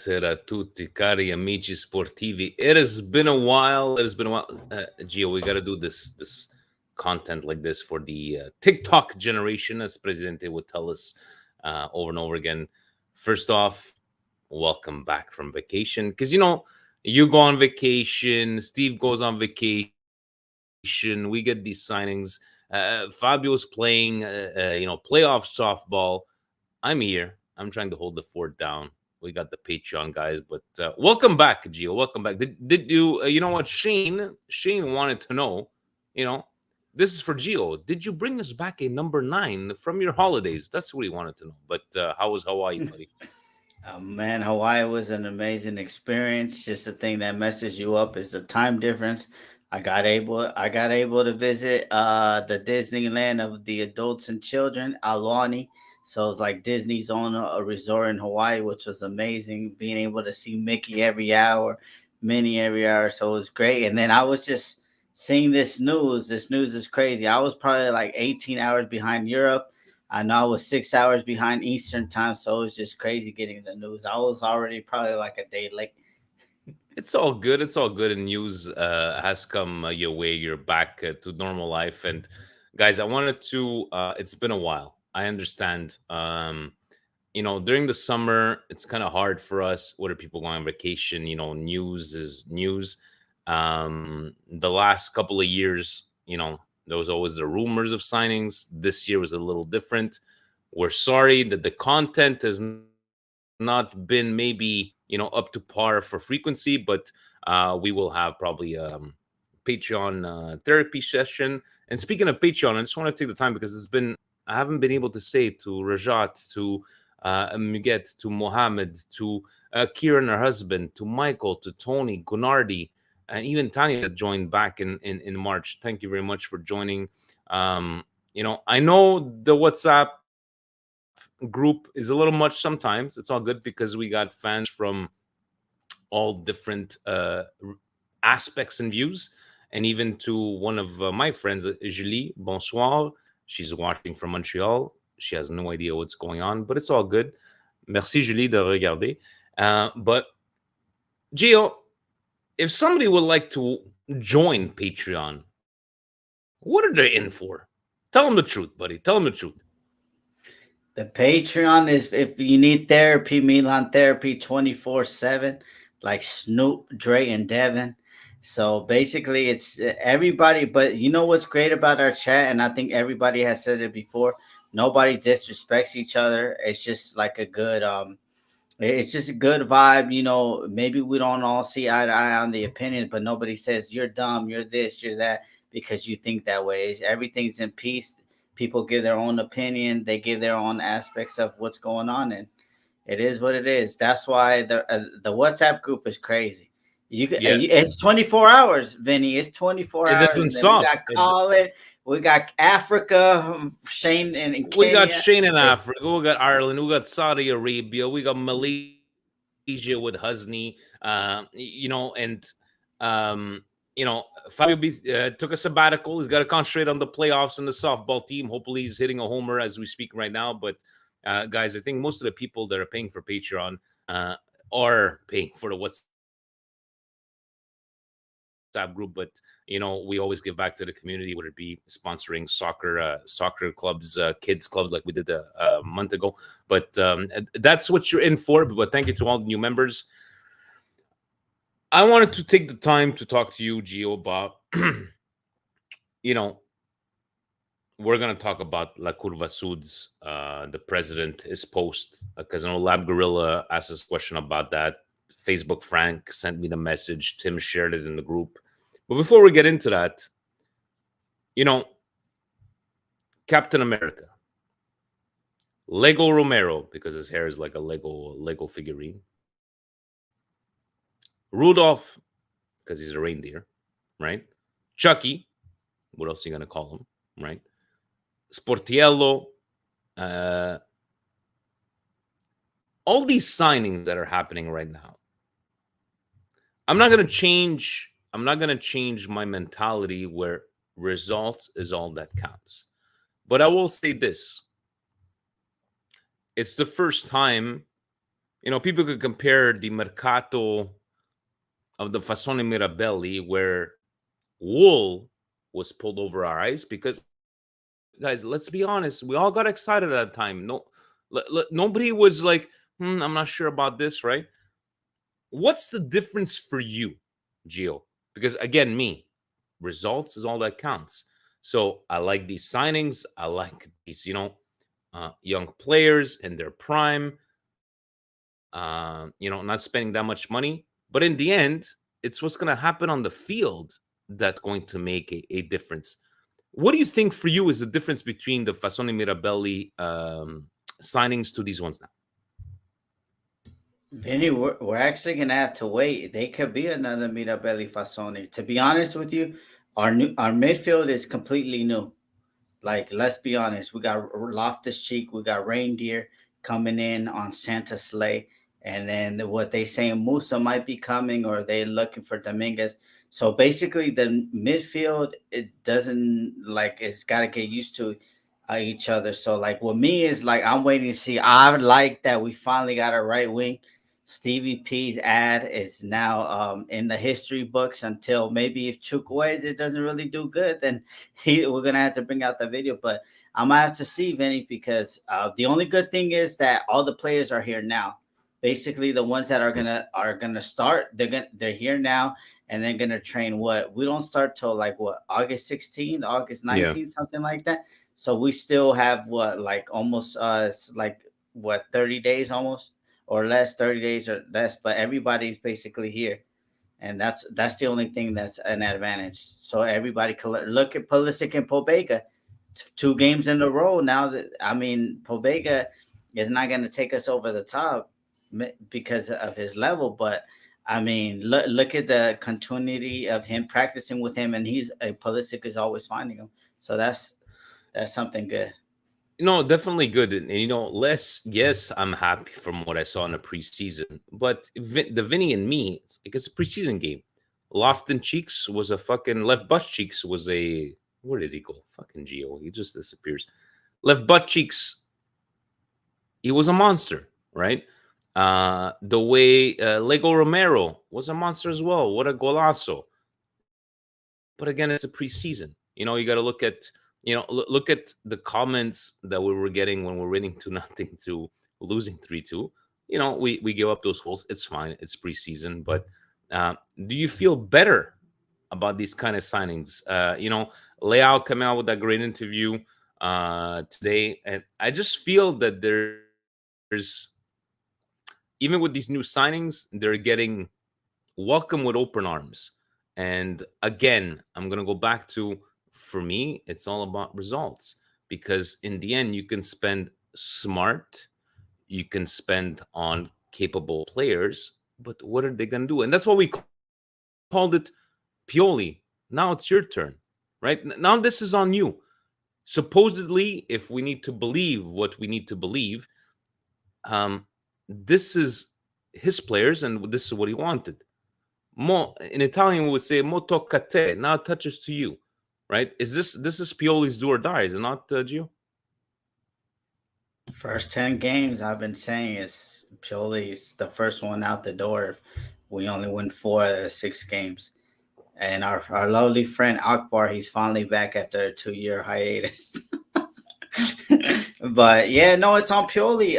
Buonasera a tutti, cari amici sportivi. It has been a while. It has been a while. Gio, we got to do this content like this for the TikTok generation, as Presidente would tell us over and over again. First off, welcome back from vacation. Because, you go on vacation, Steve goes on vacation, we get these signings. Fabio's playing, playoff softball. I'm here. I'm trying to hold the fort down. We got the Patreon guys, but welcome back, Gio. Welcome back. Did you? You know what? Shane wanted to know. This is for Gio. Did you bring us back a number 9 from your holidays? That's what he wanted to know. But how was Hawaii, buddy? Oh, man, Hawaii was an amazing experience. Just the thing that messes you up is the time difference. I got able to visit the Disneyland of the adults and children, Aulani. So it's like Disney's own a resort in Hawaii, which was amazing. Being able to see Mickey every hour, Minnie every hour, so it was great. And then I was just seeing this news. This news is crazy. I was probably like 18 hours behind Europe. I know I was 6 hours behind Eastern time, so it was just crazy getting the news. I was already probably like a day late. It's all good. It's all good. And news has come your way. You're back to normal life. And guys, I wanted to. It's been a while. I understand. During the summer, it's kind of hard for us. What are people going on vacation? News is news. The last couple of years, there was always the rumors of signings. This year was a little different. We're sorry that the content has not been maybe up to par for frequency, but we will have probably Patreon therapy session. And speaking of Patreon, I just want to take the time because I haven't been able to say to Rajat, to Muget, to Mohammed, to Kieran, her husband, to Michael, to Tony, Gunardi, and even Tanya that joined back in March. Thank you very much for joining. I know the WhatsApp group is a little much sometimes. It's all good because we got fans from all different aspects and views. And even to one of my friends, Julie, bonsoir. She's watching from Montreal. She has no idea what's going on, but it's all good. Merci, Julie, de regarder. But, Gio, if somebody would like to join Patreon, what are they in for? Tell them the truth, buddy. Tell them the truth. The Patreon is if you need therapy, Milan therapy 24/7, like Snoop, Dre, and Devin. So basically, it's everybody. But you know what's great about our chat, and I think everybody has said it before. Nobody disrespects each other. It's just like a good it's just a good vibe. Maybe we don't all see eye to eye on the opinion, but nobody says you're dumb, you're this, you're that, because you think that way. Everything's in peace. People give their own opinion. They give their own aspects of what's going on, and it is what it is. That's why the WhatsApp group is crazy. It's 24 hours, Vinny. It's 24 It hours. doesn't And stop. We got Colin. We got Africa, Shane, and Kenya. We got Shane in Africa. We got Ireland. We got Saudi Arabia. We got Malaysia with Husney. Fabio took a sabbatical. He's got to concentrate on the playoffs and the softball team. Hopefully, he's hitting a homer as we speak right now. But guys, I think most of the people that are paying for Patreon are paying for the WhatsApp group, but we always give back to the community, whether it be sponsoring soccer clubs, kids clubs, like we did a month ago. But that's what you're in for. But thank you to all the new members. I wanted to take the time to talk to you, Gio, about we're going to talk about La Curva Sud's, the president, his post, because I know Lab Gorilla asked us a question about that. Facebook Frank sent me the message. Tim shared it in the group. But before we get into that, Captain America, Lego Romero, because his hair is like a Lego figurine, Rudolph, because he's a reindeer, right? Chucky, what else are you going to call him, right? Sportiello, all these signings that are happening right now. I'm not going to change my mentality where results is all that counts. But I will say this. It's the first time People could compare the mercato of the Fasone Mirabelli, where wool was pulled over our eyes. Because, guys, let's be honest, we all got excited at that time. Nobody was like, I'm not sure about this, right? What's the difference for you, Gio? Because again, me, results is all that counts. So I like these signings. I like these, young players in their prime. Not spending that much money. But in the end, it's what's going to happen on the field that's going to make a difference. What do you think for you is the difference between the Fasone Mirabelli signings to these ones now? Vinny, we're actually gonna have to wait. They could be another Mirabelli Fasoni. To be honest with you, our midfield is completely new. Like, let's be honest, we got Loftus Cheek, we got Reindeer coming in on Santa Sleigh, and then what they saying Musa might be coming, or they looking for Dominguez. So basically, the midfield it doesn't like it's got to get used to each other. So like with me is like I'm waiting to see. I like that we finally got a right wing. Stevie P's ad is now in the history books until maybe if Chukwueze it doesn't really do good, then we're gonna have to bring out the video. But I'm gonna have to see Vinny because the only good thing is that all the players are here now. Basically, the ones that are gonna start, they're here now, and they're gonna train. What we don't start till like what August 16th, August Yeah. 19th, something like that. So we still have what like almost like what 30 days almost or less, 30 days or less. But everybody's basically here, and that's the only thing that's an advantage. So everybody can look at Pulisic and Pobega, two games in a row. Now that I mean, Pobega is not going to take us over the top because of his level, but I mean, look at the continuity of him practicing with him, and he's a Pulisic is always finding him. So that's something good. No, definitely good. And less, yes, I'm happy from what I saw in the preseason. But the Vinny and me, it's a preseason game. Lofton Cheeks was a fucking left butt cheeks was a where did he go? Fucking Geo. He just disappears. Left butt cheeks, he was a monster, right? The way Lego Romero was a monster as well. What a golazo. But again, it's a preseason. You got to look at look at the comments that we were getting when we're winning 2-0 to losing 3-2. We give up those goals. It's fine. It's preseason. But do you feel better about these kind of signings? Leao coming out with that great interview today, and I just feel that there's even with these new signings, they're getting welcome with open arms. And again, I'm going to go back to, for me, it's all about results, because in the end, you can spend smart, you can spend on capable players, but what are they going to do? And that's why we called it Pioli. Now it's your turn, right? Now this is on you. Supposedly, if we need to believe what we need to believe, um, this is his players, and this is what he wanted. Mo in Italian we would say "mo tocca a te." Now it touches to you, right? This is Pioli's do or die? Is it not, Gio? First 10 games, I've been saying is Pioli's the first one out the door. If we only win 4 out of 6 games, and our lovely friend Akbar, he's finally back after a 2 year hiatus. But yeah, no, it's on Pioli,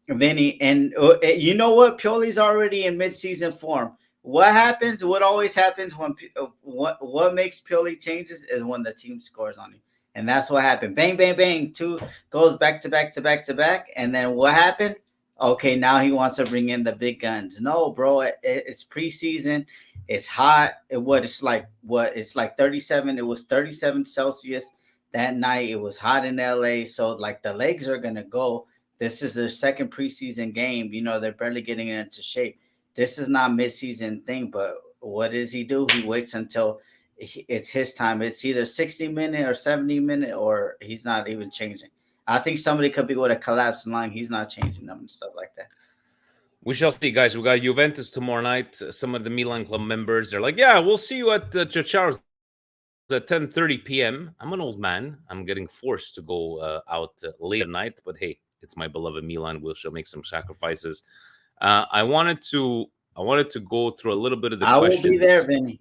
Vinny, and you know what? Pioli's already in midseason form. What happens? What always happens when what makes Pioli changes is when the team scores on him, and that's what happened. Bang, bang, bang, two goes back to back to back to back, and then what happened? Okay, now he wants to bring in the big guns. No, bro, it's preseason. It's hot. It's like 37. It was 37 Celsius that night. It was hot in LA, so like the legs are gonna go. This is their second preseason game. They're barely getting into shape. This is not midseason thing, but what does he do? He waits until it's his time. It's either 60-minute or 70-minute, or he's not even changing. I think somebody could be with a collapsed line. He's not changing them and stuff like that. We shall see, guys. We got Juventus tomorrow night. Some of the Milan club members, they're like, "Yeah, we'll see you at Ciociaro's at 10:30 p.m." I'm an old man. I'm getting forced to go out late at night, but hey, it's my beloved Milan. We shall make some sacrifices. I wanted to go through a little bit of the I will be there, questions. Vinny.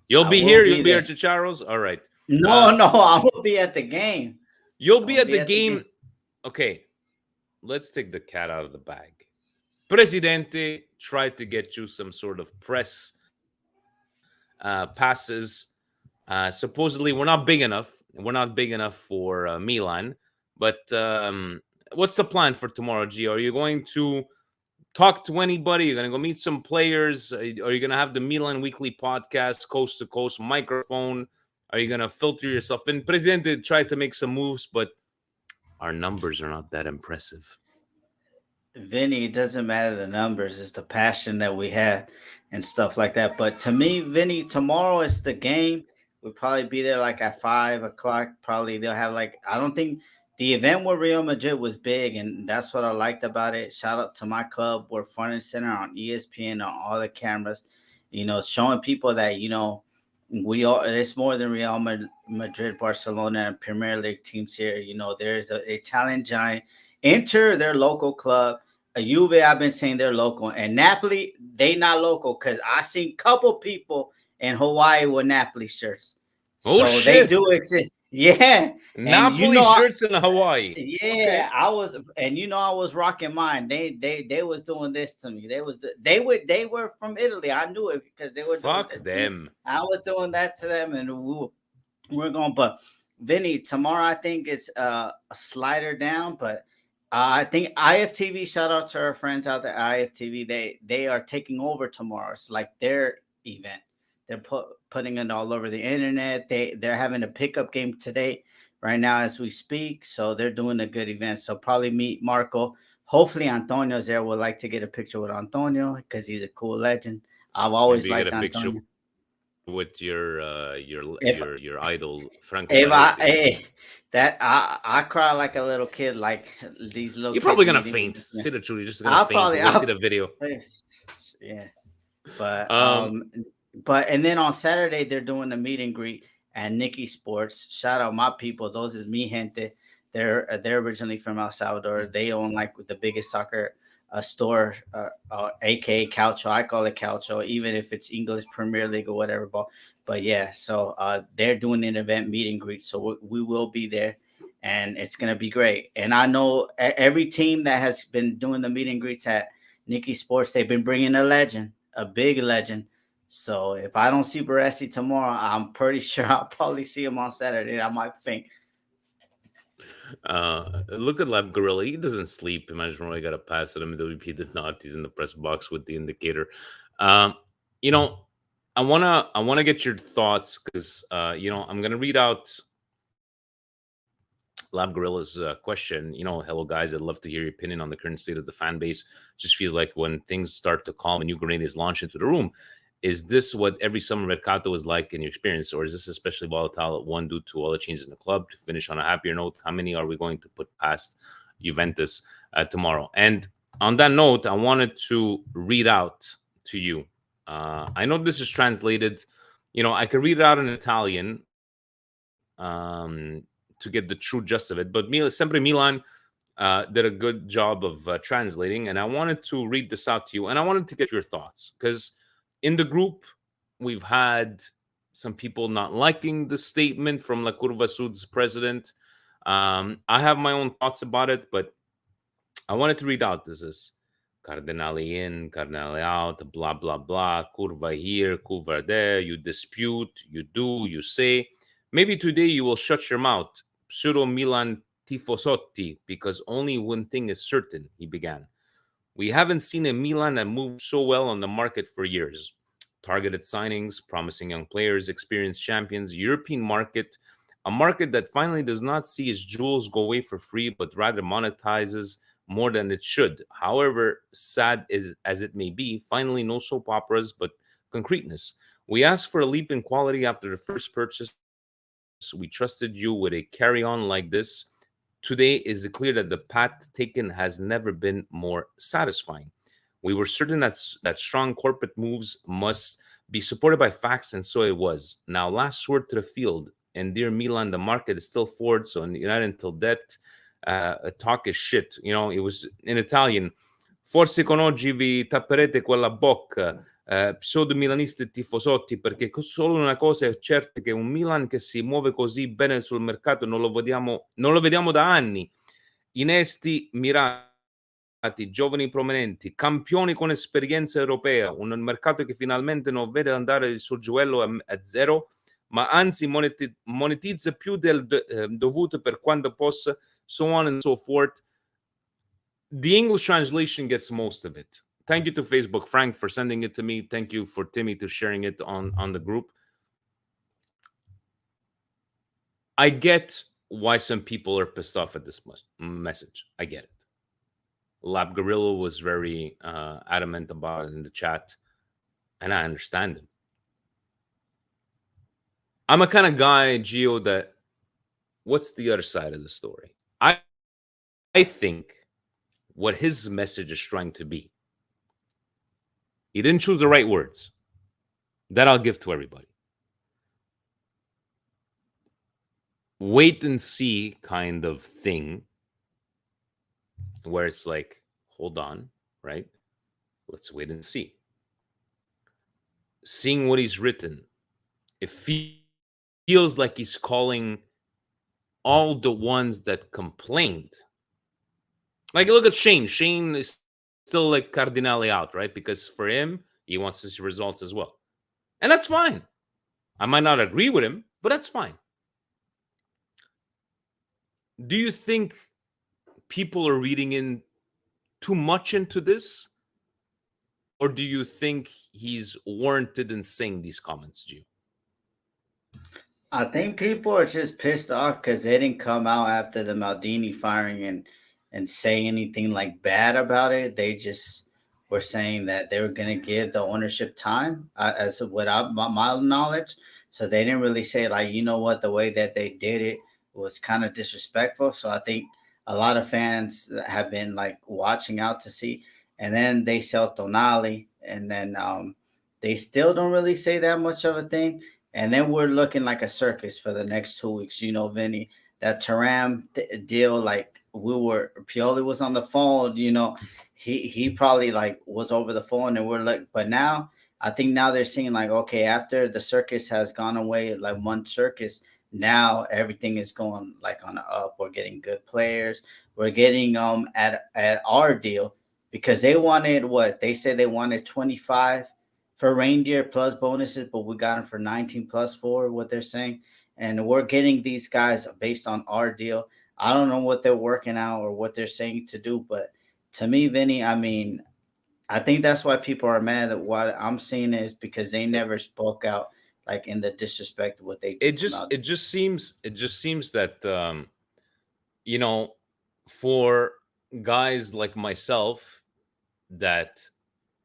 You'll I be will here. You'll be be here, there. Chicharos. All right. No, Uh, no, I will be at the game. you'll I be will at be the at the game. game. Okay. Let's take the cat out of the bag. Presidente tried to get you some sort of press passes. Supposedly, we're not big enough. We're not big enough for Milan. But what's the plan for tomorrow, Gio? Are you going to talk to anybody? You're going to go meet some players? Are you going to have the Milan Weekly podcast, coast to coast microphone? Are you going to filter yourself in? Presidente tried to make some moves, but our numbers are not that impressive. Vinny, it doesn't matter the numbers, it's the passion that we have and stuff like that. But to me, Vinny, tomorrow is the game. We'll probably be there like at 5 o'clock. Probably they'll have like, I don't think the event with Real Madrid was big, and that's what I liked about it. Shout out to my club. We're front and center on ESPN on all the cameras, showing people that, we all, it's more than Madrid, Barcelona, and Premier League teams here. There's a Italian giant. Enter their local club. A Juve, I've been saying they're local, and Napoli, they not local because I seen couple people in Hawaii with Napoli shirts, Oh, so they shit. do exist. Yeah, and Napoli shirts in Hawaii. Okay. yeah, I was, and I was rocking mine. They was doing this to me. They were from Italy. I knew it because they were doing Fuck this to me. them. I was doing that to them, and we're going. But Vinny, tomorrow I think it's a slider down, but I think IFTV. Shout out to our friends out there, IFTV. They are taking over tomorrow. It's like their event. They're putting it all over the internet. They're having a pickup game today, right now as we speak. So they're doing a good event. So probably meet Marco. Hopefully Antonio's there. Would like to get a picture with Antonio because he's a cool legend. I've always Maybe you get liked a picture Antonio. with your If idol Franco if Baresi. I that I cry like a little kid, like these little You're probably kids gonna meeting. faint. Say the truth. You're just gonna I'll faint. probably You're gonna see I'll the video. yeah. But Um, and then on Saturday they're doing a meet and greet at Nikki Sports. Shout out my people. Those is mi gente. They're originally from El Salvador. They own like the biggest soccer store, aka Calcio. I call it Calcio, even if it's English Premier League or whatever. But yeah, so they're doing an event meet and greet. So we will be there. And it's gonna be great. And I know every team that has been doing the meet and greets at Nikki Sports, they've been bringing a legend, a big legend. So if I don't see Baresi tomorrow, I'm pretty sure I'll probably see him on Saturday. I might think. look at Lab Gorilla. He doesn't sleep. Imagine when I got a pass at him. MWP did not. He's in the press box with the indicator. Um, you know, I wanna get your thoughts because I'm gonna read out Lab Gorilla's question. Hello guys, I'd love to hear your opinion on the current state of the fan base. Just feels like when things start to calm, a new grenade is launched into the room. Is this what every summer mercato is like in your experience, or is this especially volatile at one due to all the changes in the club? To finish on a happier note, how many are we going to put past Juventus tomorrow? And on that note, I wanted to read out to you. I know this is translated. I could read it out in Italian to get the true gist of it. But Sempre Milan did a good job of translating, and I wanted to read this out to you, and I wanted to get your thoughts because in the group we've had some people not liking the statement from La Curva Sud's president. I have my own thoughts about it, but I wanted to read out this is Cardinale in, Cardinale out, blah, blah, blah, curva here, curva there. You dispute, you do, you say. Maybe today you will shut your mouth, pseudo Milan tifosotti, because only one thing is certain, he began. We haven't seen a Milan that moved so well on the market for years. Targeted signings, promising young players, experienced champions, European market, a market that finally does not see its jewels go away for free, but rather monetizes more than it should. However, as it may be, finally no soap operas, but concreteness. We asked for a leap in quality after the first purchase. We trusted you with a carry-on like this. Today is clear that the path taken has never been more satisfying. We were certain that strong corporate moves must be supported by facts, and so it was. Now, last word to the field. And dear Milan, the market is still forward, so United until debt. Talk is shit. It was in Italian. Forse con oggi vi tapperete quella bocca, pseudo milanisti e tifosotti, perché solo una cosa è certa, che un Milan che si muove così bene sul mercato non lo vediamo da anni. Innesti, mirati, giovani prominenti, campioni con esperienza europea, un mercato che finalmente non vede andare il suo gioiello a zero, ma anzi monetizza più del dovuto per quanto possa, so on and so forth. The English translation gets most of it. Thank you to Facebook Frank for sending it to me. Thank you for Timmy to sharing it on the group. I get why some people are pissed off at this message. I get it. Lab Gorilla was very adamant about it in the chat, and I understand him. I'm a kind of guy, Geo, that what's the other side of the story? I think what his message is trying to be. He didn't choose the right words. That I'll give to everybody. Wait and see kind of thing, where it's like, hold on, right? Let's wait and see. Seeing what he's written, it feels like he's calling all the ones that complained. Like, look at Shane. Shane is still like cardinally out, right? Because for him, he wants to see results as well. And that's fine. I might not agree with him, but that's fine. Do you think people are reading in too much into this? Or do you think he's warranted in saying these comments, Gio? I think people are just pissed off because they didn't come out after the Maldini firing and say anything like bad about it. They just were saying that they were going to give the ownership time, as without my knowledge. So they didn't really say, like, you know what, the way that they did it was kind of disrespectful. So I think a lot of fans have been like watching out to see. And then they sell Tonali, and then they still don't really say that much of a thing. And then we're looking like a circus for the next 2 weeks. You know, Vinny, that Taram deal, like Pioli was on the phone, he probably like was over the phone, and we're like, but now I think now they're seeing like, okay, after the circus has gone away, like one circus, now everything is going like on the up. We're getting good players. We're getting at our deal, because they wanted, what they said, they wanted 25 for reindeer plus bonuses, but we got them for 19 plus 4, what they're saying. And we're getting these guys based on our deal. I don't know what they're working out or what they're saying to do, but to me, Vinny, I mean, I think that's why people are mad at what I'm seeing, is because they never spoke out like in the disrespect of what they It did to just Maldi. it just seems that you know, for guys like myself, that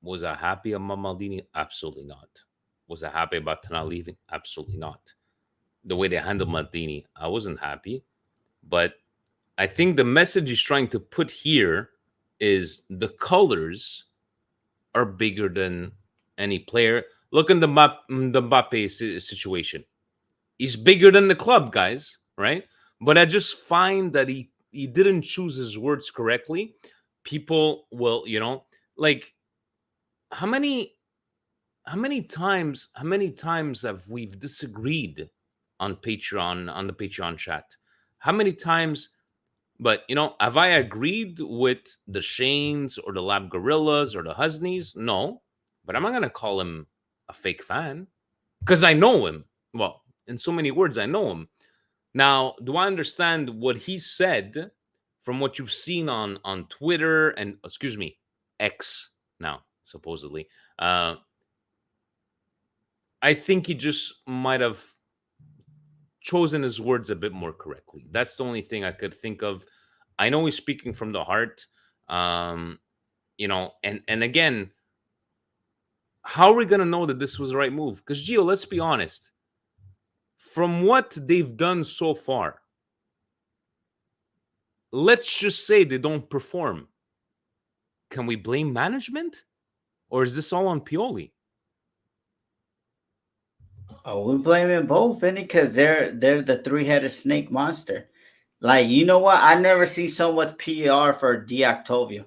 was I happy about Maldini? Absolutely not. Was I happy about Tana leaving? Absolutely not. The way they handled Maldini, I wasn't happy. But I think the message he's trying to put here is the colors are bigger than any player. Look in the Mbappe situation. He's bigger than the club, guys, right? But I just find that he didn't choose his words correctly. People will, like, how many how many times have we disagreed on the Patreon chat? How many times? But have I agreed with the Shanes or the Lab Gorillas or the Husneys? No, but I'm not gonna call him a fake fan because I know him. Well, in so many words, I know him. Now, do I understand what he said from what you've seen on Twitter and, excuse me, X now, supposedly? I think he just might have chosen his words a bit more correctly. That's the only thing I could think of. I know he's speaking from the heart. Um, and again, how are we gonna know that this was the right move? Because Gio, let's be honest. From what they've done so far, let's just say they don't perform. Can we blame management? Or is this all on Pioli? Oh, we blaming both, Vinny, because they're the three-headed snake monster. Like, you know what? I never see so much PR for Di Octavio.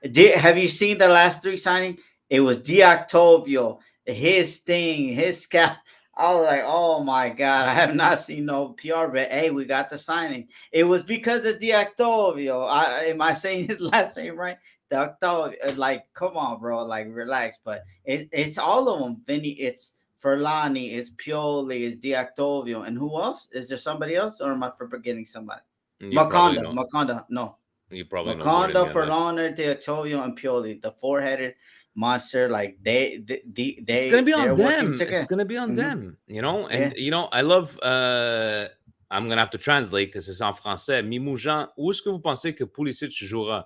Have you seen the last three signing? It was Dioctavio, his thing, his scout. I was like, oh my god, I have not seen no PR, but hey, we got the signing. It was because of Dioctavio. Am I saying his last name right? Dioctavio. Like, come on, bro. Like, relax. But it's all of them. Vinny, it's Ferlani, it's Pioli, it's Dioctavio, and who else? Is there somebody else, or am I forgetting somebody? You probably know. Maconda, no. You probably know more than me Maconda, on that. Ferlana, Deotovio, and Pioli, the four-headed monster. Like It's gonna be on they're working them. It's together. gonna be on Hmm. them. You know, and Yeah, I love. I'm gonna have to translate because it's en français. Mimoujan, où est-ce que vous pensez que Pulisic jouera?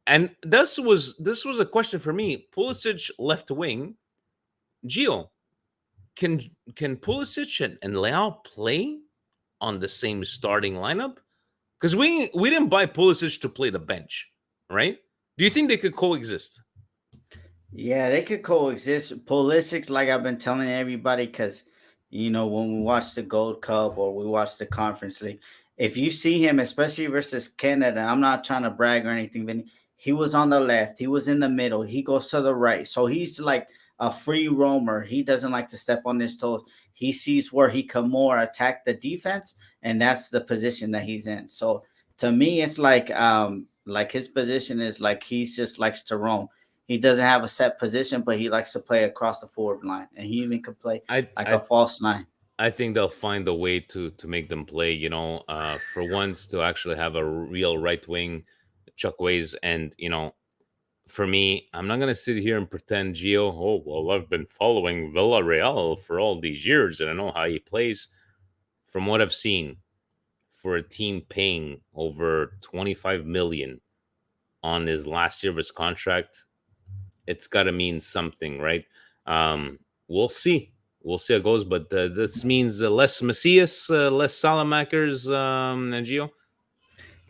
And this was a question for me. Pulisic left wing. Gio, can can Pulisic and Leao play on the same starting lineup? Because we didn't buy Pulisic to play the bench, right? Do you think they could coexist? yeah, they could coexist. Politics, like I've been telling everybody, because when we watch the Gold Cup or we watch the Conference League, if you see him, especially versus Canada, I'm not trying to brag or anything, but he was on the left, he was in the middle, he goes to the right, so he's like a free roamer. He doesn't like to step on his toes. He sees where he can more attack the defense, and that's the position that he's in. So to me, it's like his position is like he's just likes to roam. He doesn't have a set position, but he likes to play across the forward line, and he even could play I like a I false nine. I think they'll find a way to make them play. For once to actually have a real right wing, Chuck Ways, and for me, I'm not gonna sit here and pretend Gio. Oh well, I've been following Villarreal for all these years, and I know how he plays. From what I've seen, for a team paying over 25 million on his last year of his contract, it's got to mean something, right? We'll see. We'll see how it goes, but this means less Macias, less Salamakers, and Gio.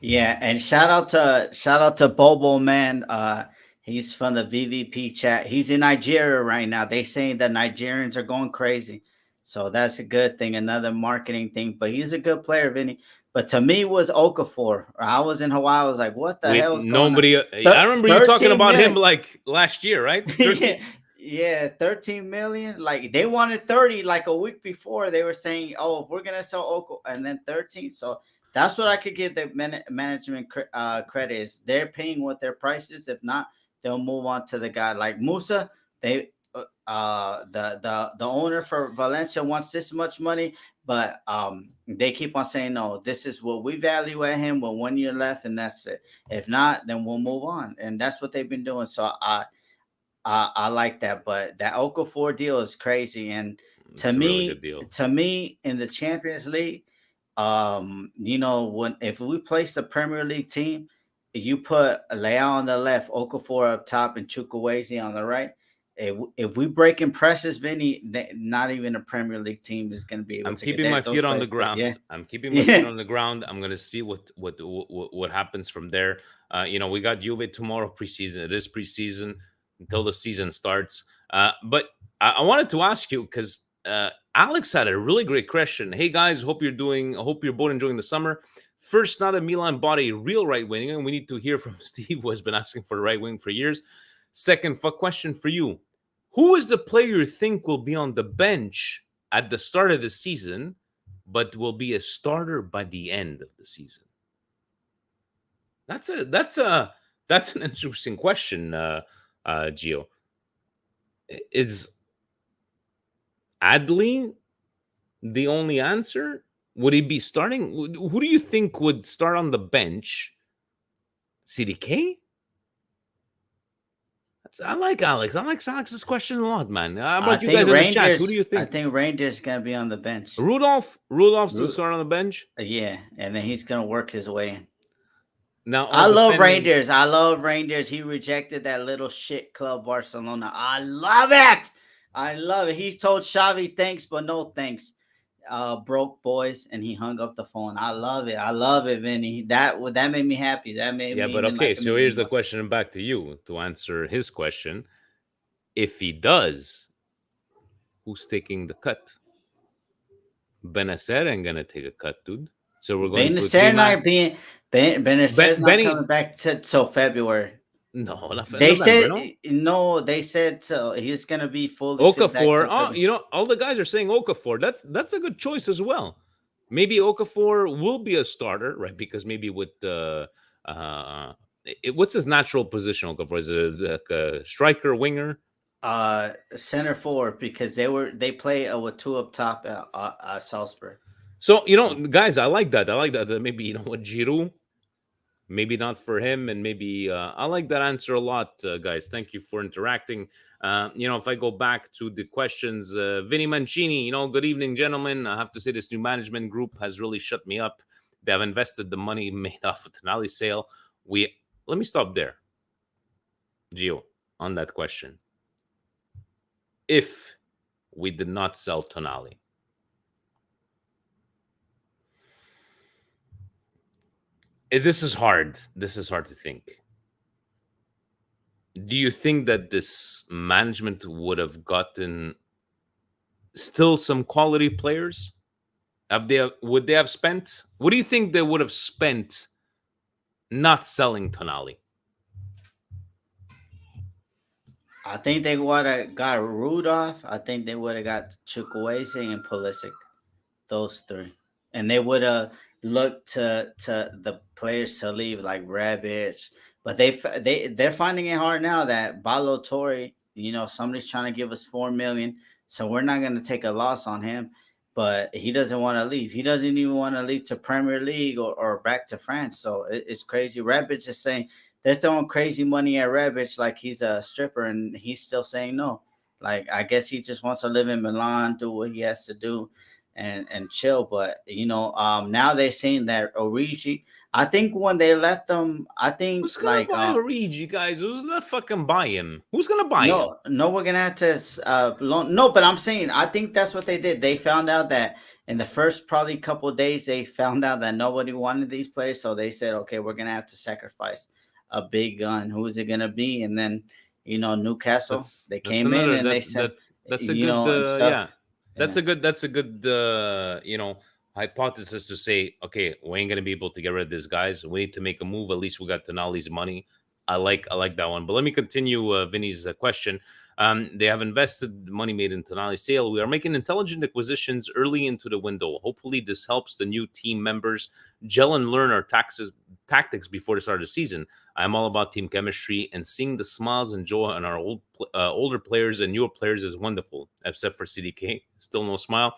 Yeah, and shout out to Bobo, man. He's from the VVP chat. He's in Nigeria right now. They saying that Nigerians are going crazy, so that's a good thing. Another marketing thing, but he's a good player, Vinny. But to me, it was Okafor. I was in Hawaii. I was like, what the Wait, hell is going on? nobody. I remember you talking 13 about him million. like last year, right? Yeah, yeah, 13 million. Like they wanted 30 like a week before. They were saying, "Oh, if we're gonna sell Oko," and then 13. So that's what I could give the management credit is they're paying what their price is. If not, they'll move on to the guy like Musa. They the owner for Valencia wants this much money, but they keep on saying no. This is what we value at him with 1 year left, and that's it. If not, then we'll move on, and that's what they've been doing. So I like that, but that Okafor deal is crazy. And to It's a really good me, deal. in the Champions League, when if we place the Premier League team, you put Leao on the left, Okafor up top, and Chukwueze on the right. If we break in presses, Vinny, not even a Premier League team is going to be able I'm to get keeping my that. Those feet on the players play. Yeah, ground. I'm keeping my feet yeah, on the ground. I'm gonna see what happens from there. We got Juve tomorrow preseason. It is preseason until the season starts. But I wanted to ask you because Alex had a really great question. Hey guys, hope you're both enjoying the summer. First, now that Milan bought a real right wing, and we need to hear from Steve, who has been asking for the right wing for years. Second, question for you: who is the player you think will be on the bench at the start of the season, but will be a starter by the end of the season? That's an interesting question, Gio. Is Adley the only answer? Would he be starting? Who do you think would start on the bench? CDK? I like Alex. I like Alex's question a lot, man. How I about you think guys in the chat? Who do Rangers. you I think? think Rangers going to be on the bench. Rudolph's to start on the bench. Yeah, and then he's going to work his way in. Now, I all love defending. Rangers. I love Rangers. He rejected that little shit club Barcelona. I love it. I love it. He told Xavi thanks, but no thanks. Broke boys, and he hung up the phone. I love it. I love it, Vinny. That made me happy. That made Yeah, me but even okay. like him So even here's the more. question back to you to answer his question. If he does, who's taking the cut? Benacer ain't gonna take a cut, dude. So we're going to a three Benacer man. not being Benacer's not Benny coming back till February. No, They November, said no. no. They said he's gonna be fully fit back Okafor. to Oh, February. all the guys are saying Okafor. That's a good choice as well. Maybe Okafor will be a starter, right? Because maybe with the what's his natural position? Okafor is like a striker, winger. Center forward because they play with two up top at Salzburg. So So guys, I like that. I like that. Maybe what Giroud. Maybe not for him, and maybe I like that answer a lot, guys. Thank you for interacting. If I go back to the questions, Vinny Mancini, good evening, gentlemen. I have to say this new management group has really shut me up. They have invested the money made off of Tonali sale. Let me stop there, Gio, on that question. If we did not sell Tonali, this is hard. This is hard to think. Do you think that this management would have gotten still some quality players? Would they have spent? What do you think they would have spent not selling Tonali? I think they would have got Rudolph. I think they would have got Chukwueze and Pulisic. Those three, and they would have looked to the players to leave like Rabbit, but they're finding it hard now that Balo Torre, somebody's trying to give us 4 million, so we're not going to take a loss on him. But he doesn't want to leave. He doesn't even want to leave to Premier League or back to France. So it's crazy. Rabbit is saying they're throwing crazy money at Rabbit like he's a stripper, and he's still saying no. Like I guess he just wants to live in Milan, do what he has to do, and chill. But now they're saying that Origi. I think when they left them, I think Who's gonna like buy Origi, guys? Who's gonna fucking buy him? Who's gonna buy him? no, no, we're gonna have to no, but I'm saying I think that's what they did. They found out that in the first probably couple of days they found out that nobody wanted these players, so they said, okay, we're gonna have to sacrifice a big gun. Who is it gonna be? And then Newcastle, That's they that's came in another and they said that's a good and yeah. stuff. Yeah. That's a good hypothesis to say, okay, we ain't gonna be able to get rid of these guys. We need to make a move. At least we got Tonali's money. I like that one. But let me continue Vinny's question. They have invested money made in Tonali's sale. We are making intelligent acquisitions early into the window. Hopefully, this helps the new team members gel and learn our tactics before the start of the season. I'm all about team chemistry, and seeing the smiles and joy on our older players and newer players is wonderful. Except for CDK, still no smile.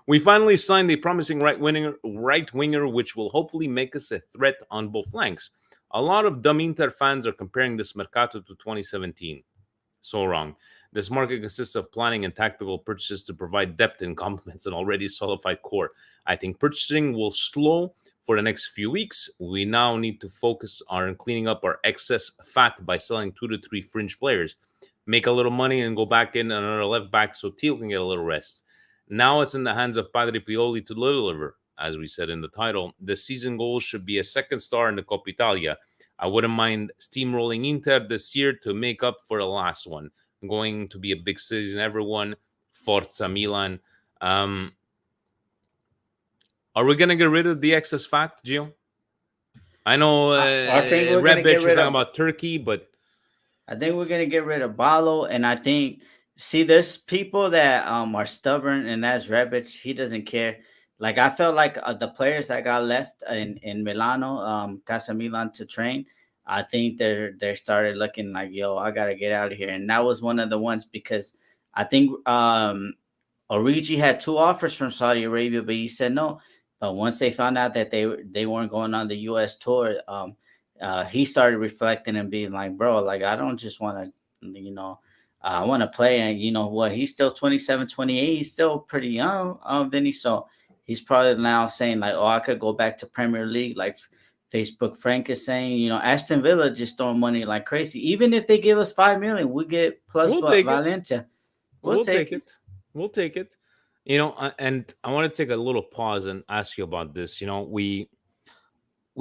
We finally signed a promising right winger, which will hopefully make us a threat on both flanks. A lot of dumb Inter fans are comparing this mercato to 2017. So wrong. This market consists of planning and tactical purchases to provide depth and complements an already solidified core. I think purchasing will slow for the next few weeks. We now need to focus on cleaning up our excess fat by selling 2 to 3 fringe players. Make a little money and go back in another left back so Teal can get a little rest. Now it's in the hands of Padre Pioli to deliver. As we said in the title, the season goal should be a second star in the Coppa Italia. I wouldn't mind steamrolling Inter this year to make up for the last one. Going to be a big season, everyone. Forza Milan. Um, are we gonna get rid of the excess fat, Gio? I know I think we're gonna Red get Bitch, you're rid talking of. about Turkey, but I think we're gonna get rid of Balo, and I think there's people that are stubborn, and that's Rebic. He doesn't care. Like I felt like the players that got left in Milano, Casa Milan to train. I think they started looking like, yo, I gotta get out of here, and that was one of the ones because I think Origi had two offers from Saudi Arabia, but he said no. But once they found out that they weren't going on the U.S. tour, he started reflecting and being like, "Bro, like I don't just want to, I want to play." And you know what? He's still 27, 28. He's still pretty young, Vinny. So he's probably now saying like, "Oh, I could go back to Premier League." Like Facebook Frank is saying, Aston Villa just throwing money like crazy. Even if they give us 5 million, we get plus we'll take it. Valencia. We'll We'll take take it. it. We'll take it. And I want to take a little pause and ask you about this. We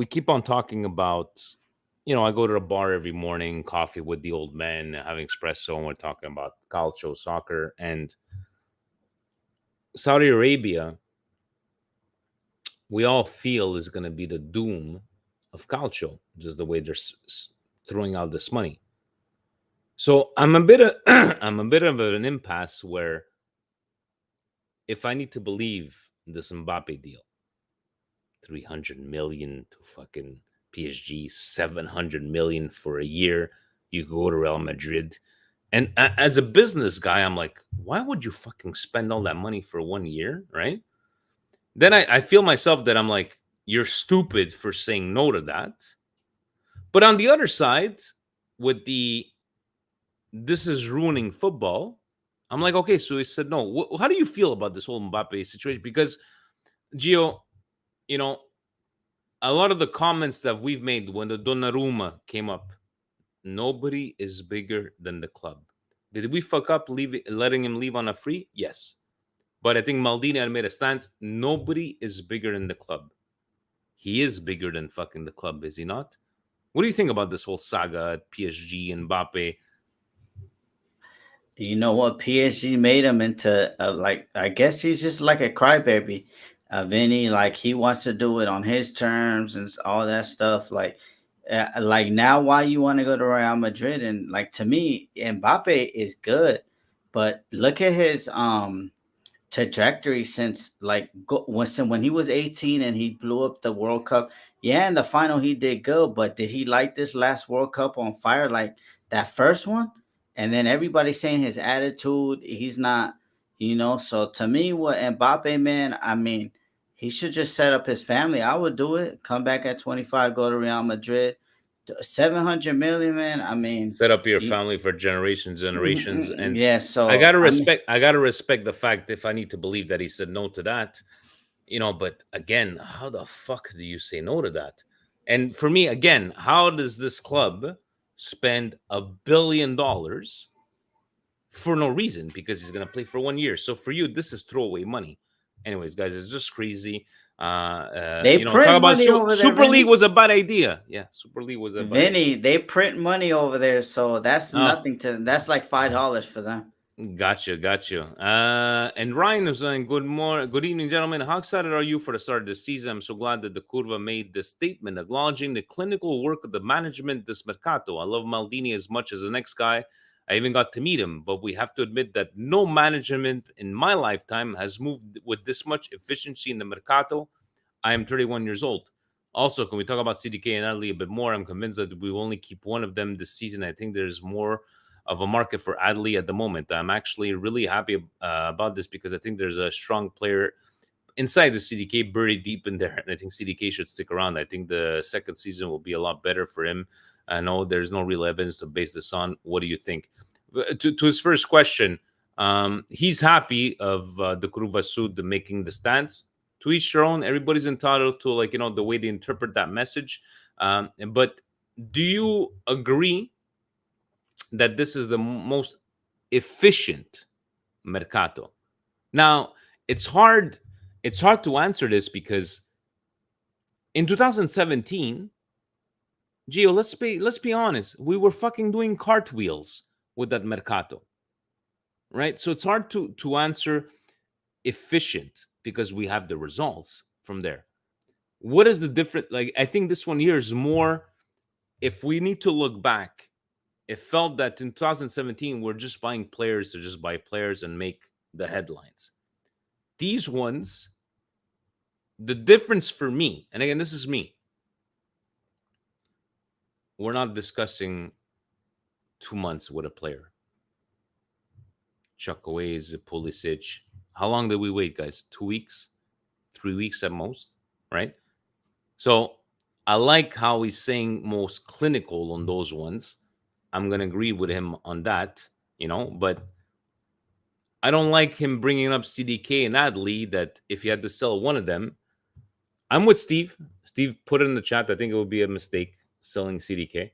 keep on talking about, I go to the bar every morning, coffee with the old men, having espresso, and we're talking about calcio, soccer, and Saudi Arabia. We all feel is going to be the doom of calcio, just the way they're throwing out this money. So I'm a bit of I'm a bit of an impasse where if I need to believe this Mbappe deal, 300 million to fucking PSG, 700 million for a year, you go to Real Madrid. And as a business guy, I'm like, why would you fucking spend all that money for 1 year, right? Then I feel myself that I'm like, you're stupid for saying no to that. But on the other side, with the this is ruining football, I'm like, okay, so he said no. How do you feel about this whole Mbappe situation? Because Gio, you know, a lot of the comments that we've made when the Donnarumma came up, nobody is bigger than the club. Did we fuck up letting him leave on a free? Yes. But I think Maldini had made a stance. Nobody is bigger than the club. He is bigger than fucking the club, is he not? What do you think about this whole saga at PSG and Mbappe? You know what? PSG made him into like, I guess he's just like a crybaby. Vinny, like he wants to do it on his terms and all that stuff. Like now, why you want to go to Real Madrid? And like to me, Mbappe is good, but look at his trajectory since when he was 18 and he blew up the World Cup. Yeah, in the final he did good, but did he light this last World Cup on fire like that first one? And then everybody's saying his attitude, he's not, So to me, what Mbappe, man, I mean, he should just set up his family. I would do it. Come back at 25, go to Real Madrid. 700 million, man. I mean, Set up your you, family for generations. And yeah. I So gotta I mean, respect. I gotta respect the fact if I need to believe that he said no to that. But again, how the fuck do you say no to that? And for me, again, how does this club spend $1 billion for no reason because he's gonna play for 1 year? So for you, this is throwaway money. Anyways, guys, it's just crazy. they Talk print about money over there, Super League Vinny. was a bad idea. Yeah, Super League was a bad idea. Vinny, they print money over there, so that's Oh, nothing to. That's like $5 for them. Gotcha. And Ryan is saying, good evening, gentlemen. How excited are you for the start of the season? I'm so glad that the Curva made this statement acknowledging the clinical work of the management this mercato. I love Maldini as much as the next guy. I even got to meet him, but we have to admit that no management in my lifetime has moved with this much efficiency in the mercato. I am 31 years old. Also, can we talk about CDK and Adley a bit more? I'm convinced that we will only keep one of them this season. I think there's more of a market for Adley at the moment. I'm actually really happy about this because I think there's a strong player inside the CDK buried deep in there, and I think CDK should stick around. I think the second season will be a lot better for him. I know there's no real evidence to base this on. What do you think? To his first question, he's happy of the Kuruva Sud making the stance. To each their own. Everybody's entitled to the way they interpret that message. But do you agree that this is the most efficient mercato? Now, it's hard to answer this because in 2017, Gio, let's be honest, we were fucking doing cartwheels with that mercato, right? So it's hard to answer efficient because we have the results from there. What is the difference? Like, I think this one here is more, if we need to look back, it felt that in 2017 we're just buying players to just buy players and make the headlines. These ones, the difference for me, and again, this is me, we're not discussing 2 months with a player. Chuckways, Pulisic. How long did we wait, guys? 2 weeks? 3 weeks at most, right? So I like how he's saying most clinical on those ones. I'm going to agree with him on that, but I don't like him bringing up CDK and Adley, that if you had to sell one of them, I'm with Steve. Steve put it in the chat. I think it would be a mistake selling CDK.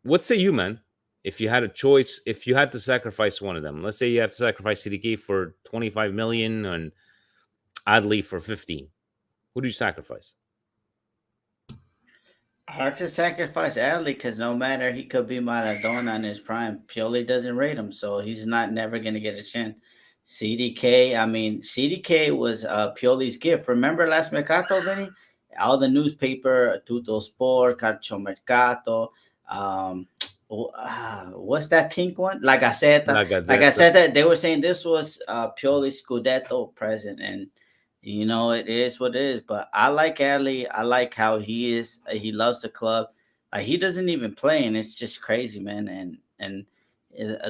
What say you, man? If you had a choice, if you had to sacrifice one of them, let's say you have to sacrifice CDK for 25 million and Adley for 15, who do you sacrifice? Hard to sacrifice Adley because no matter, he could be Maradona in his prime, Pioli doesn't rate him, so he's not never going to get a chance. CDK, I mean, CDK was Pioli's gift. Remember last Mercato, Vinny? all the newspaper, Tutto Sport, Calcio Mercato, um, what's that pink one? La Like I Gazzetta. said that they were saying this was Pioli Scudetto present, and it is what it is. But I like Adley. I like how he is. He loves the club. Like he doesn't even play, and it's just crazy, man. And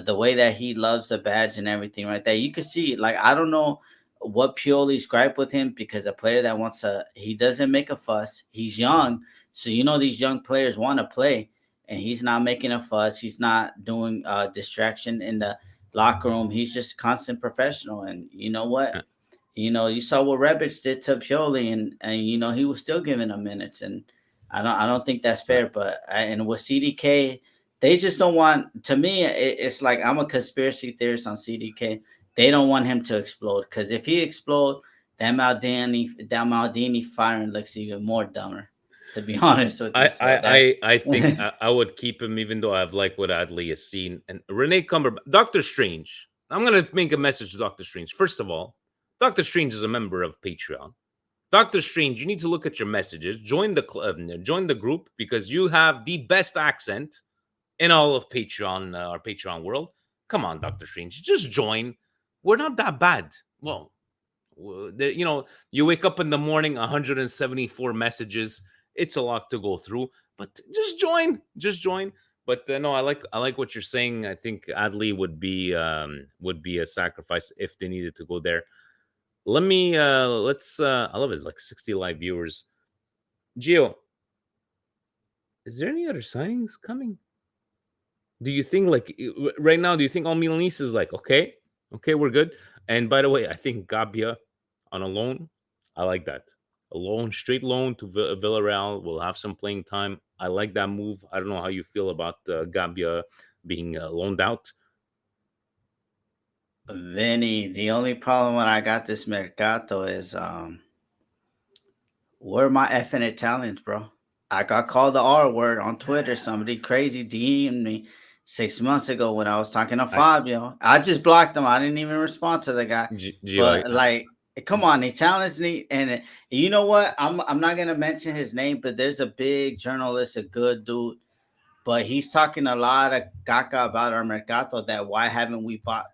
the way that he loves the badge and everything, right there, you can see. Like I don't know what Pioli's gripe with him because a player that wants to, he doesn't make a fuss. He's young, so these young players want to play, and he's not making a fuss. He's not doing distraction in the locker room. He's just constant professional, and you know what? You saw what Rebic did to Pioli, and he was still giving him minutes, and I don't think that's Right. fair. But and with CDK, they just don't want. To me, it's like I'm a conspiracy theorist on CDK. They don't want him to explode because if he explode, that Maldini firing looks even more dumber. To be honest with you, so that. I think I would keep him even though I've liked what Adley has seen. And Renee Cumberbatch, Doctor Strange. I'm gonna make a message to Doctor Strange. First of all, Doctor Strange is a member of Patreon. Doctor Strange, you need to look at your messages. Join the club, join the group because you have the best accent in all of Patreon, our Patreon world. Come on, Doctor Strange, just join. We're not that bad. Well, you wake up in the morning, 174 messages. It's a lot to go through, but just join. Just join. But no, I like what you're saying. I think Adley would be a sacrifice if they needed to go there. Let's I love it, like 60 live viewers. Gio, is there any other signings coming? Do you think like right now? Do you think all Milanese is like okay, we're good? And by the way, I think Gabia on a loan, I like that. A loan, straight loan to Villarreal will have some playing time. I like that move. I don't know how you feel about Gabia being loaned out. Vinny, the only problem when I got this mercato is where are my effing Italians, bro? I got called the R word on Twitter. Somebody crazy DM'd me 6 months ago when I was talking to I Fabio. I just blocked him. I didn't even respond to the guy. Gio, But like, come on, Italians need, and you know what? I'm not gonna mention his name, but there's a big journalist, a good dude, but he's talking a lot of caca about our mercato. That why haven't we bought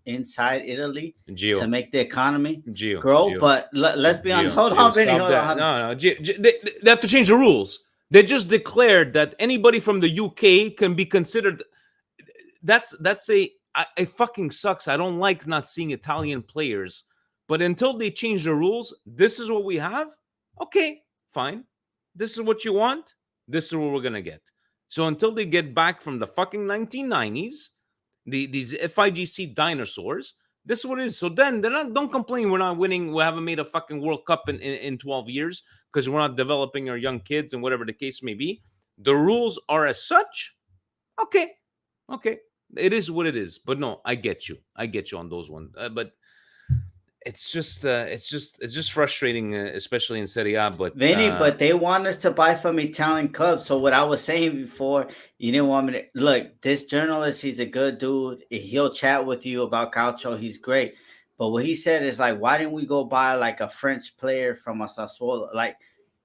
inside Italy to Gio, make the economy Gio, grow? Gio, But let's be honest. Hold Gio, on, Vinny. stop Hold that. on. No, no, they have to change the rules. They just declared that anybody from the UK can be considered. That's it fucking sucks. I don't like not seeing Italian players, but until they change the rules, this is what we have. Okay, fine. This is what you want. This is what we're gonna get. So until they get back from the fucking 1990s, these FIGC dinosaurs, this is what it is. So then they're not. Don't complain. We're not winning. We haven't made a fucking World Cup in 12 years because we're not developing our young kids and whatever the case may be. The rules are as such. Okay, okay, it is what it is. But no, I get you on those ones. But it's just frustrating, especially in Serie A. But Vinny, but they want us to buy from Italian clubs. So what I was saying before, you didn't want me to look. This journalist, he's a good dude. He'll chat with you about Calcio. He's great. But what he said is like, why didn't we go buy like a French player from a Sassuolo? Like,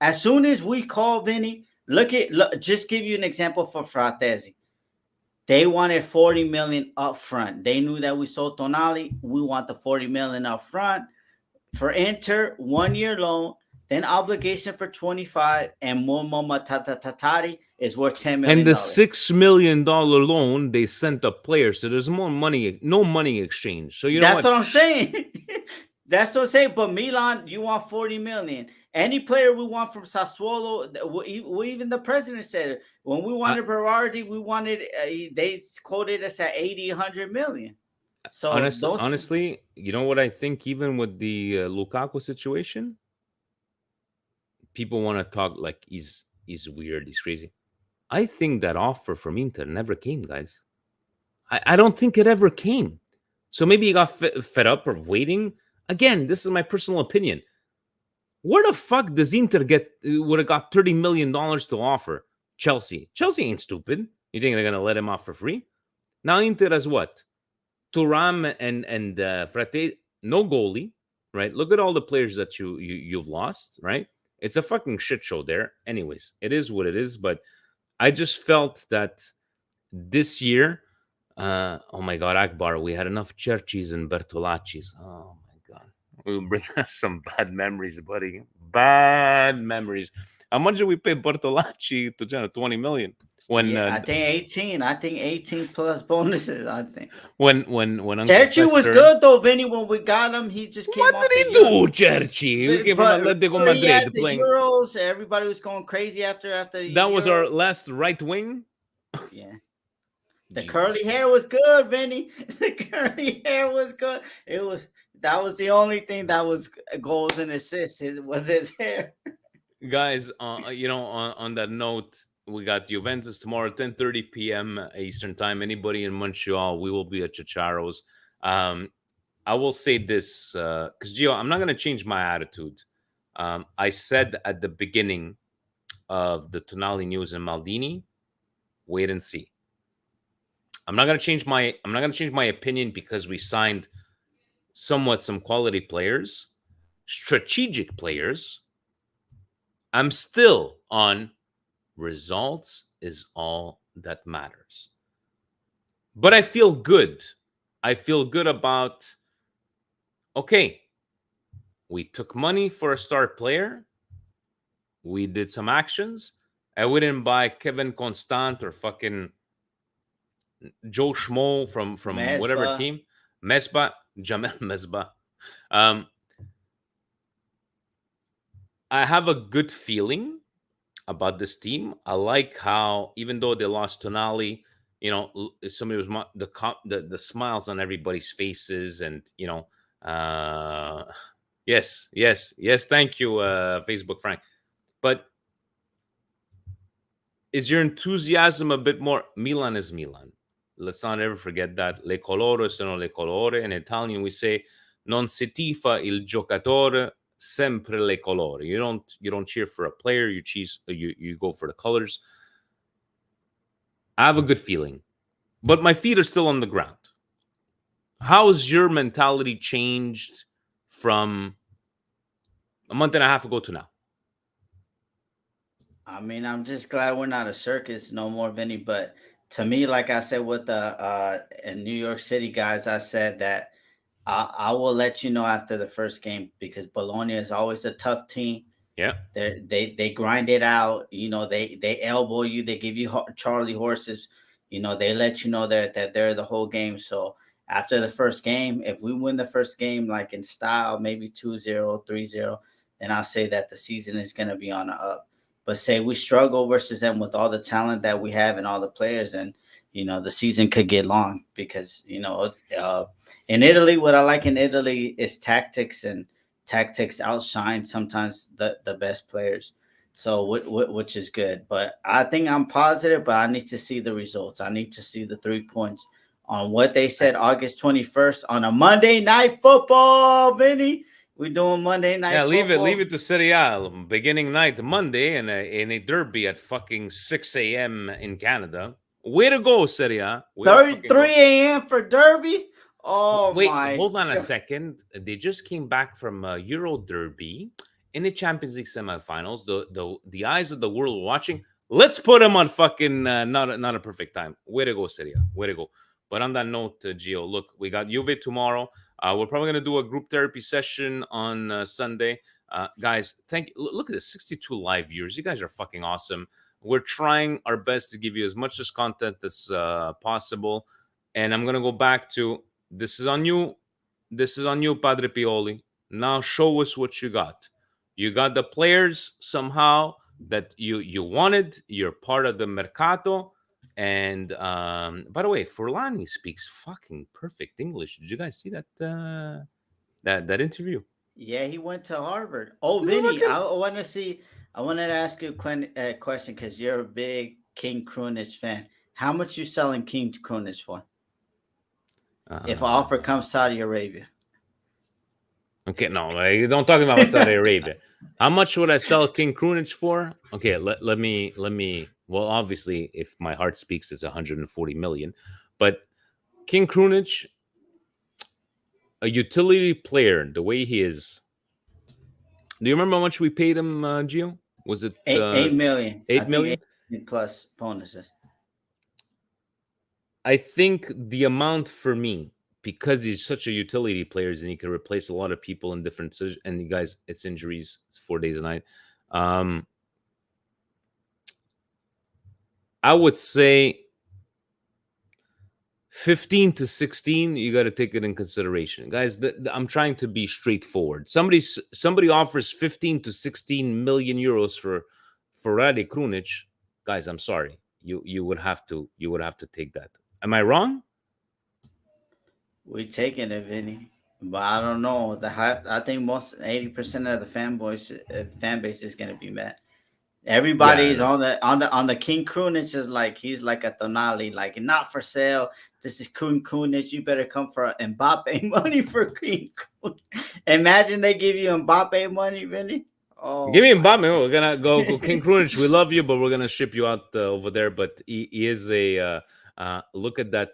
as soon as we call Vinny, look. Just give you an example for Fratesi. They wanted 40 million up front. They knew that we sold Tonali. We want the 40 million up front for Inter, 1 year loan, then obligation for 25, and Momo Matatatari is worth $10 and million. the $6 million loan they sent a player, so there's more money, no money exchange. So you know That's what? what I'm saying. That's what I'm saying. But Milan, you want 40 million. Any player we want from Sassuolo, even the president said it. When we I, wanted Berardi, we wanted, they quoted us at 80, 100 million. So those, honestly, you know what I think? Even with the Lukaku situation, people want to talk like he's weird, he's crazy. I think that offer from Inter never came, guys. I don't think it ever came. So maybe he got fed up of waiting. Again, this is my personal opinion. Where the fuck does Inter get would have got $30 million to offer Chelsea? Chelsea ain't stupid. You think they're gonna let him off for free? Now Inter has what? Turam and Frate, no goalie, right? Look at all the players that you've lost, right? It's a fucking shit show there. Anyways, it is what it is. But I just felt that this year, oh my God, Akbar, we had enough Churchies and Bertolacci's. Oh my God. It will bring us some bad memories, buddy. Bad memories. How much did we pay Bertolacci to 20 million? When Yeah, I think 18. I think 18 plus bonuses. I think when Uncle Cherchi was Fester, good though, Vinny. When we got him, he just came what off did the he Euro. do, Cherchi? We came from But Atletico he had Madrid the playing. Euros. Everybody was going crazy after the That was Euro. our last right wing. Yeah. The Jesus curly Christ. hair was good, Vinny. The curly hair was good. That was the only thing that was goals and assists. Was his hair. Guys, on that note, we got Juventus tomorrow, 10:30 p.m. Eastern time. Anybody in Montreal, we will be at Chicharo's. I will say this, because Gio, I'm not going to change my attitude. I said at the beginning of the Tonali news and Maldini, wait and see. I'm not going to change my opinion because we signed somewhat some quality players, strategic players. I'm still on results is all that matters. But I feel good. I feel good about, okay, we took money for a star player. We did some actions. I wouldn't buy Kevin Constant or fucking Joe Schmo from whatever Mesba. team. Mesba, Jamel Mesba. Um, I have a good feeling about this team. I like how, even though they lost Tonali, somebody was the smiles on everybody's faces, and yes, yes, yes. Thank you, Facebook Frank. But is your enthusiasm a bit more? Milan is Milan. Let's not ever forget that. Le colore sono le colore. In Italian, we say non si tifa il giocatore, sempre le colori. You don't cheer for a player. You go for the colors. I have a good feeling, but my feet are still on the ground. How's your mentality changed from a month and a half ago to now? I mean, I'm just glad we're not a circus no more, Vinny. But to me, like I said with the in New York City guys, I said that I will let you know after the first game because Bologna is always a tough team. Yeah. They grind it out. They elbow you. They give you Charlie horses. They let you know that they're the whole game. So after the first game, if we win the first game like in style, maybe 2-0, 3-0, then I'll say that the season is going to be on the up. But say we struggle versus them with all the talent that we have and all the players, and the season could get long because in Italy, what I like in Italy is tactics, and tactics outshine sometimes the best players. So which is good. But I think I'm positive, but I need to see the results. I need to see the 3 points on what they said August 21st on a Monday night football, Vinny. We're doing Monday night Yeah, leave football. it to Serie A. Beginning night Monday in a derby at fucking 6 a.m. in Canada. Way to go, Serie A. Way to fucking 33 go. a.m. for Derby. Oh Wait, my hold on a God. second. They just came back from Euro Derby in the Champions League semifinals. The eyes of the world were watching. Let's put them on fucking not a perfect time. Way to go, Serie A. Way to go. But on that note, Gio, look, we got Juve tomorrow. We're probably gonna do a group therapy session on Sunday. Guys, thank you. Look at this, 62 live viewers. You guys are fucking awesome. We're trying our best to give you as much as content as possible. And I'm gonna go back to this is on you. This is on you, Padre Pioli. Now show us what you got. You got the players somehow that you wanted. You're part of the mercato. And by the way, Furlani speaks fucking perfect English. Did you guys see that interview? Yeah, he went to Harvard. Oh, Look Vinny, at I want to see. I wanted to ask you a question because you're a big King Krunic fan. How much you selling King Krunic for? If an offer uh, comes Saudi Arabia, okay, no, don't talk about Saudi Arabia. How much would I sell King Krunic for? Okay, let me. Well, obviously, if my heart speaks, it's 140 million. But King Krunic, a utility player, the way he is, Do you remember how much we paid him, Gio? Was it 8 million. I 8 think million? 8 million plus bonuses. I think the amount for me, because he's such a utility player and he can replace a lot of people in different and you guys, it's injuries, it's 4 days a night. Um, I would say 15 to 16, you got to take it in consideration, guys. I'm trying to be straightforward. Somebody offers 15 to 16 million euros for Rade Krunic. Guys, I'm sorry, you would have to take that. Am I wrong? We taking it, Vinny. But I don't know. I think most 80% of the fan base is gonna be mad. Yeah, Everybody's on the King Krunic is like he's like a Tonali, like not for sale. This is King Krunic. You better come for Mbappe money for King Krunic. Imagine they give you Mbappe money, Vinny. give Oh me my Mbappe. We're gonna go King Krunic. We love you, but we're gonna ship you out over there. But he is a look at that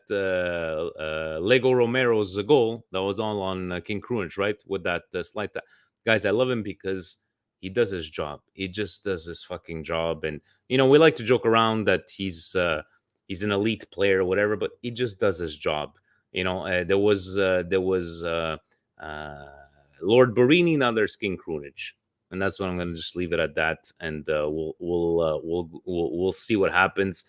Lego Romero's goal that was all on King Krunic, right? With that slight, guys, I love him because he does his job. He just does his fucking job, and we like to joke around that he's an elite player or whatever, but he just does his job. There was uh, Lord Barini, now there's King Krunic, and that's what I'm going to just leave it at that, and we'll see what happens.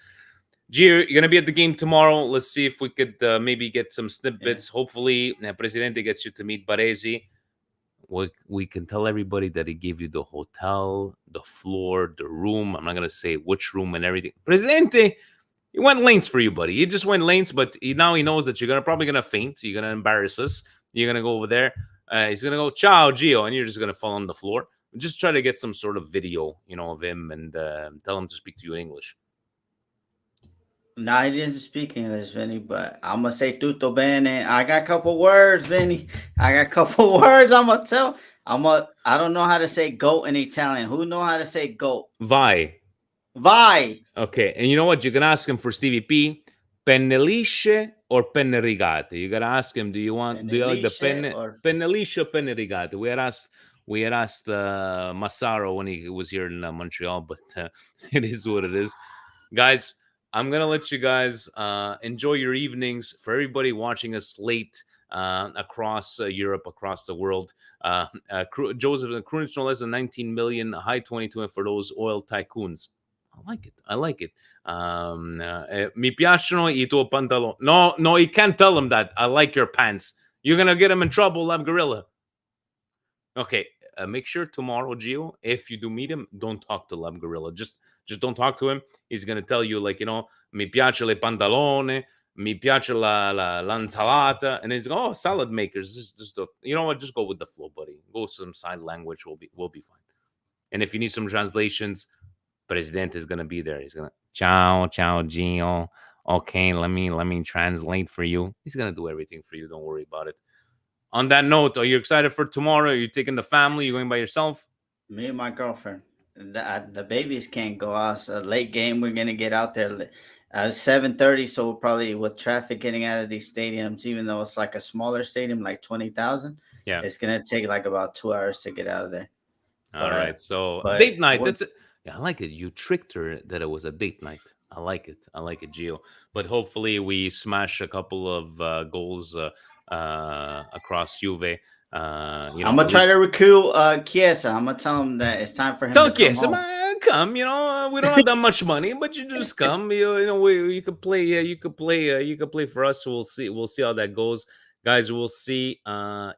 Gio, you're gonna be at the game tomorrow. Let's see if we could maybe get some yeah. snippets. Hopefully, Presidente gets you to meet Baresi. We can tell everybody that he gave you the hotel, the floor, the room. I'm not gonna say which room and everything. Presidente, he went lanes for you, buddy. He just went lanes, but now he knows that you're probably gonna faint. You're gonna embarrass us. You're gonna go over there. He's gonna go ciao, Gio, and you're just gonna fall on the floor. Just try to get some sort of video, of him, and tell him to speak to you in English. No, he didn't speak English, Vinny, but I'm gonna say tutto bene. I got a couple words, Vinny. I got a couple words. I'm gonna tell. I don't know how to say goat in Italian. Who know how to say goat? Vai. Vai. Okay, and you know what? You can ask him for Stevie P. Penne lisce or penne rigate? You gotta ask him. Do you like the Benelisce or lisce or penne rigate? We had asked Massaro when he was here in Montreal, but it is what it is, guys. I'm gonna let you guys enjoy your evenings. For everybody watching us late across Europe, across the world, Joseph Krunic no less than 19 million, high 22, and for those oil tycoons. I like it. I like it. Mi piacciono I tuoi pantaloni. No, no, you can't tell him that. I like your pants. You're gonna get him in trouble, Lab Gorilla. Okay, make sure tomorrow, Gio, if you do meet him, don't talk to Lab Gorilla. Just don't talk to him. He's gonna tell you like, mi piace le pantalone, mi piace l'insalata, and then he's going, oh, salad makers. You know what? Just go with the flow, buddy. Go with some sign language. We'll be fine. And if you need some translations, President is gonna be there. He's gonna ciao, ciao, Gio. Okay, let me translate for you. He's gonna do everything for you. Don't worry about it. On that note, are you excited for tomorrow? Are you taking the family? You going by yourself? me and my girlfriend. The babies can't go out. So late game, we're gonna get out there. 7:30, so probably with traffic getting out of these stadiums, even though it's like a smaller stadium, like 20,000, Yeah. it's gonna take like about 2 hours to get out of there. All right. But So but date night. we're That's it. Yeah, I like it. You tricked her that it was a date night. I like it. I like it, Gio. But hopefully we smash a couple of goals across Juve. I'm gonna At try to least recruit Chiesa. I'm gonna tell him that it's time for him to tell come Kiss, home. come. We don't have that much money, but you just come. You could play. You could play. You could play for us. We'll see. We'll see how that goes, guys. We'll see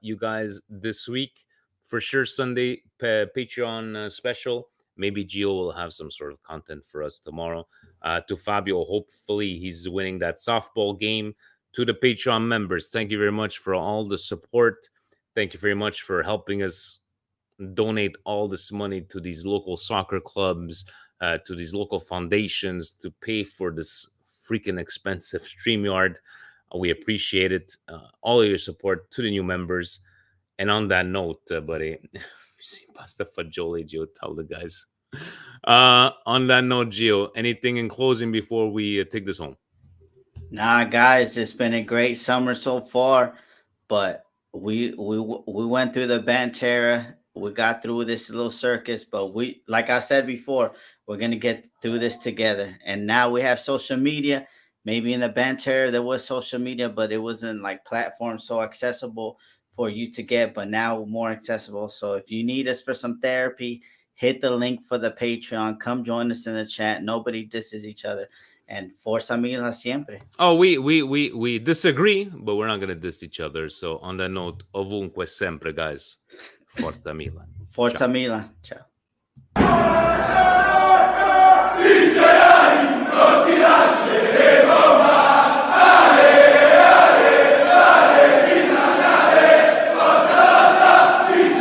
you guys this week for sure. Sunday Patreon special. Maybe Gio will have some sort of content for us tomorrow. To Fabio, hopefully he's winning that softball game. To the Patreon members, thank you very much for all the support. Thank you very much for helping us donate all this money to these local soccer clubs, to these local foundations to pay for this freaking expensive StreamYard. We appreciate it. All of your support to the new members. And on that note, buddy, pasta fagioli, Gio, tell the guys. On that note, Gio, anything in closing before we take this home? Nah, guys, it's been a great summer so far, but we went through the bench era. We got through this little circus, but we, like I said before, we're gonna get through this together. And now we have social media. Maybe in the banter there was social media, but it wasn't like platform so accessible for you to get. But now more accessible. So if you need us for some therapy, hit the link for the Patreon. Come join us in the chat. Nobody disses each other. And Forza Milan siempre. Oh, we disagree, but we're not gonna diss each other. So on that note, ovunque sempre, guys. Forza Milan. Forza Ciao. Milan. Ciao.